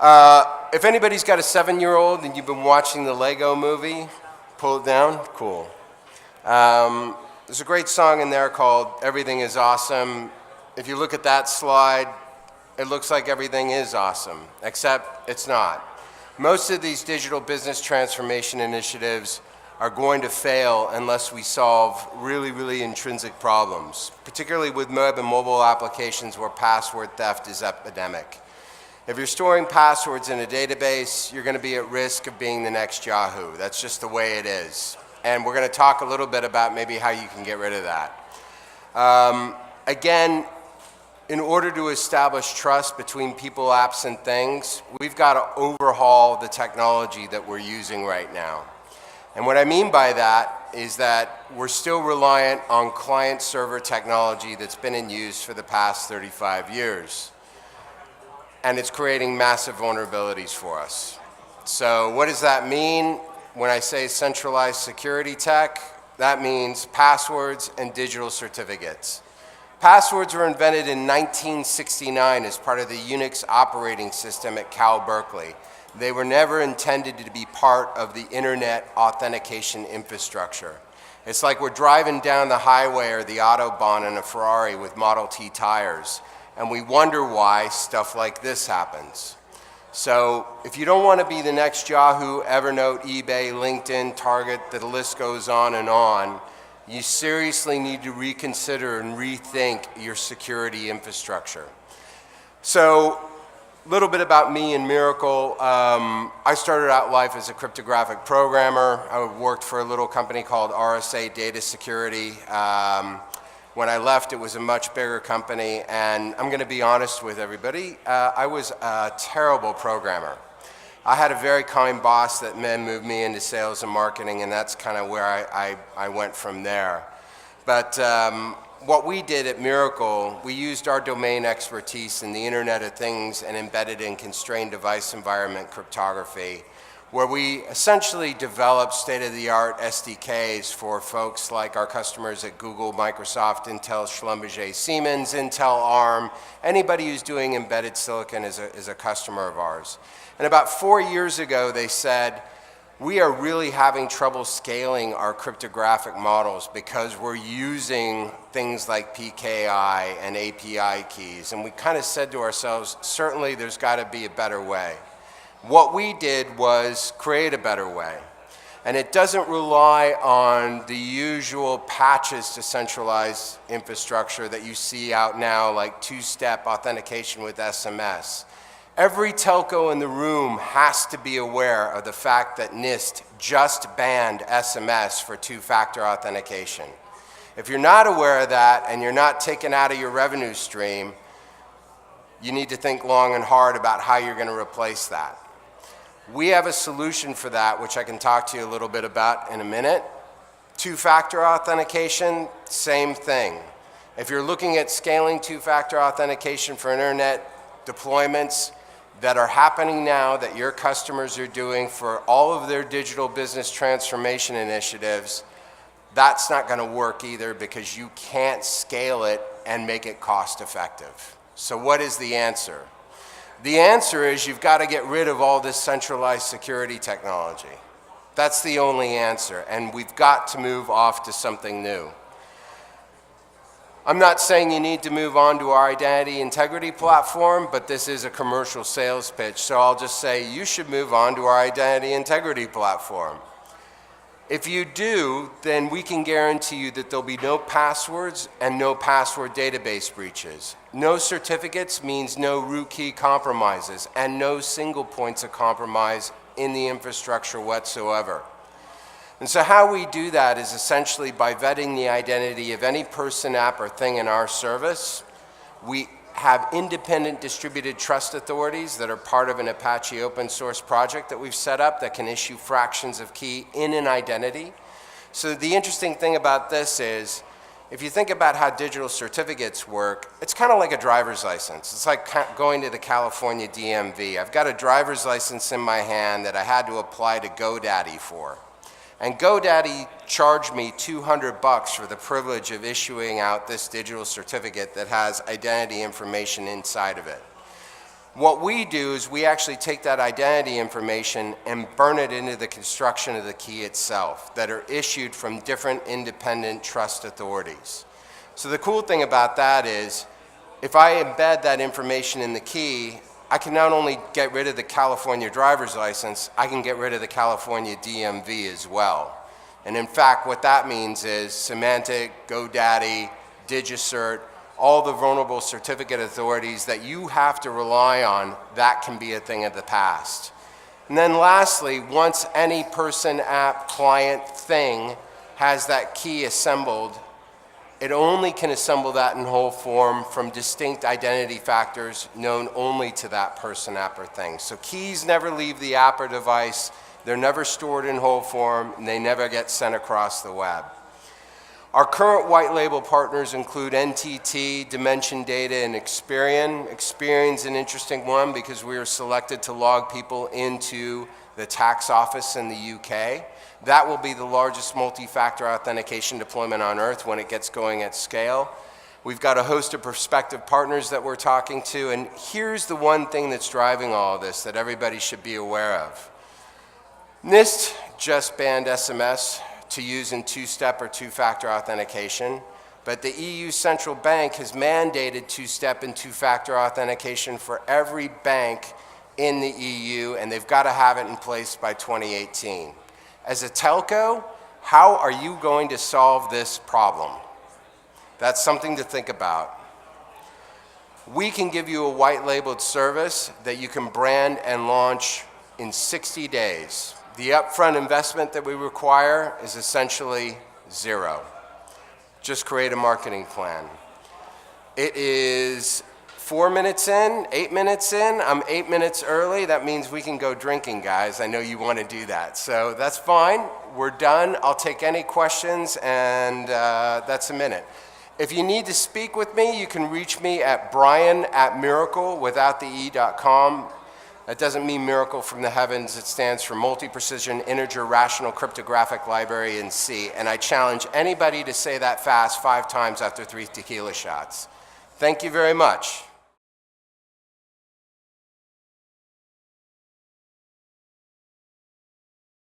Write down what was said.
If anybody's got a 7-year-old and you've been watching the Lego movie, pull it down, cool. There's a great song in there called Everything is Awesome. If you look at that slide, it looks like everything is awesome, except it's not. Most of these digital business transformation initiatives are going to fail unless we solve really, really intrinsic problems, particularly with web and mobile applications where password theft is epidemic. If you're storing passwords in a database, you're going to be at risk of being the next Yahoo. That's just the way it is. And we're going to talk a little bit about maybe how you can get rid of that. Again, in order to establish trust between people, apps, and things, we've got to overhaul the technology that we're using right now. And what I mean by that is that we're still reliant on client-server technology that's been in use for the past 35 years. And it's creating massive vulnerabilities for us. So what does that mean? When I say centralized security tech, that means passwords and digital certificates. Passwords were invented in 1969 as part of the Unix operating system at Cal Berkeley. They were never intended to be part of the internet authentication infrastructure. It's like we're driving down the highway or the Autobahn in a Ferrari with Model T tires, and we wonder why stuff like this happens. So if you don't want to be the next Yahoo, Evernote, eBay, LinkedIn, Target, the list goes on, you seriously need to reconsider and rethink your security infrastructure. So a little bit about me and Miracl. I started out life as a cryptographic programmer. I worked for a little company called RSA Data Security. When I left, it was a much bigger company, and I'm going to be honest with everybody, I was a terrible programmer. I had a very kind boss that then moved me into sales and marketing, and that's kind of where I went from there. But what we did at Miracl, we used our domain expertise in the Internet of Things and embedded in constrained device environment cryptography, where we essentially developed state-of-the-art SDKs for folks like our customers at Google, Microsoft, Intel, Schlumberger, Siemens, Intel, ARM. Anybody who's doing embedded silicon is a customer of ours. And about 4 years ago, they said, we are really having trouble scaling our cryptographic models because we're using things like PKI and API keys. And we kind of said to ourselves, certainly there's got to be a better way. What we did was create a better way. And it doesn't rely on the usual patches to centralized infrastructure that you see out now, like two-step authentication with SMS. Every telco in the room has to be aware of the fact that NIST just banned SMS for two-factor authentication. If you're not aware of that and you're not taken out of your revenue stream, you need to think long and hard about how you're going to replace that. We have a solution for that, which I can talk to you a little bit about in a minute. Two-factor authentication, same thing. If you're looking at scaling two-factor authentication for internet deployments that are happening now that your customers are doing for all of their digital business transformation initiatives, that's not going to work either because you can't scale it and make it cost effective. So what is the answer? The answer is you've got to get rid of all this centralized security technology. That's the only answer, and we've got to move off to something new. I'm not saying you need to move on to our identity integrity platform, but this is a commercial sales pitch, so I'll just say you should move on to our identity integrity platform. If you do, then we can guarantee you that there'll be no passwords and no password database breaches. No certificates means no root key compromises and no single points of compromise in the infrastructure whatsoever. And so how we do that is essentially by vetting the identity of any person, app, or thing in our service. We have independent distributed trust authorities that are part of an Apache open source project that we've set up that can issue fractions of key in an identity. So the interesting thing about this is, if you think about how digital certificates work, it's kind of like a driver's license. It's like going to the California DMV. I've got a driver's license in my hand that I had to apply to GoDaddy for. And GoDaddy charged me $200 for the privilege of issuing out this digital certificate that has identity information inside of it. What we do is we actually take that identity information and burn it into the construction of the key itself that are issued from different independent trust authorities. So the cool thing about that is if I embed that information in the key, I can not only get rid of the California driver's license, I can get rid of the California DMV as well. And in fact, what that means is Symantec, GoDaddy, DigiCert, all the vulnerable certificate authorities that you have to rely on, that can be a thing of the past. And then lastly, once any person, app, client, thing has that key assembled, it only can assemble that in whole form from distinct identity factors known only to that person, app, or thing. So keys never leave the app or device, they're never stored in whole form, and they never get sent across the web. Our current white label partners include NTT, Dimension Data, and Experian. Experian's an interesting one because we were selected to log people into the tax office in the UK. That will be the largest multi-factor authentication deployment on earth when it gets going at scale. We've got a host of prospective partners that we're talking to, and here's the one thing that's driving all of this that everybody should be aware of. NIST just banned SMS to use in two-step or two-factor authentication, but the EU Central Bank has mandated two-step and two-factor authentication for every bank in the EU, and they've got to have it in place by 2018. As a telco, how are you going to solve this problem? That's something to think about. We can give you a white-labeled service that you can brand and launch in 60 days. The upfront investment that we require is essentially zero. Just create a marketing plan. It is 4 minutes in, 8 minutes in. I'm 8 minutes early. That means we can go drinking, guys. I know you want to do that. So that's fine. We're done. I'll take any questions, and that's a minute. If you need to speak with me, you can reach me at brian@Miracl without the e.com. That doesn't mean miracle from the heavens. It stands for multi-precision integer rational cryptographic library in C. And I challenge anybody to say that fast 5 times after 3 tequila shots. Thank you very much.